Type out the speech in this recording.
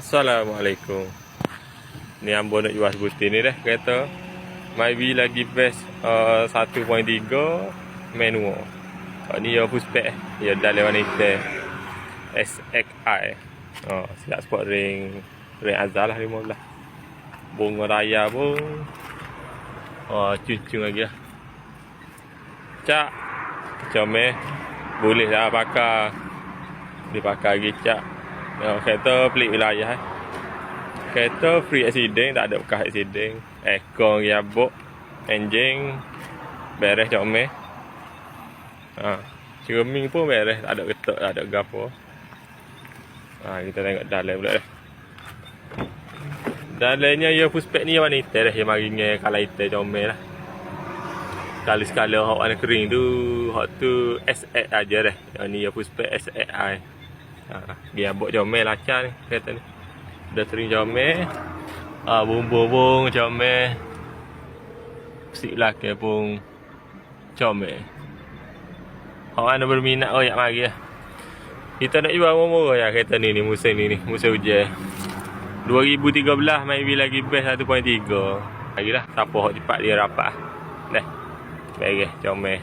Assalamualaikum. Ni ambo nak jual sebutin ni dah kereta. Myvi lagi best 1.3 manual. Ni ya full spec. Ya dalam warna hitam. SXI. Siap sport ring Azal lah 15. Bunga raya pun cucung lagi lah. Cak comel boleh lah pakai. Dipakai lagi cak. Kereta pelik wilayah. Kereta free accident, tak ada bekas accident. Aircon riabuk, enjin beres comel. Cermin pun beres, tak ada ketuk, tak ada gapo. Kita tengok dalam pula dah. Dalamnya ya full spec ni warna hitam dah, yang marinnya kalau hitam comel lah. Sekali-sekala hak warna kering tu, hak tu SX aja dah. Yang ni ya full spec SXI. Dia buat comel lancar ni kereta ni. Dah sering comel. Bung-bung comel. Sik belakang pun comel. Orang ada berminat yak mari lah. Kita nak jual murah ya kereta ni musim ni musim hujan. 2013 Myvi lagi best 1.3. Lagilah siapa hak cepat dia rapat. Dah. Baik comel.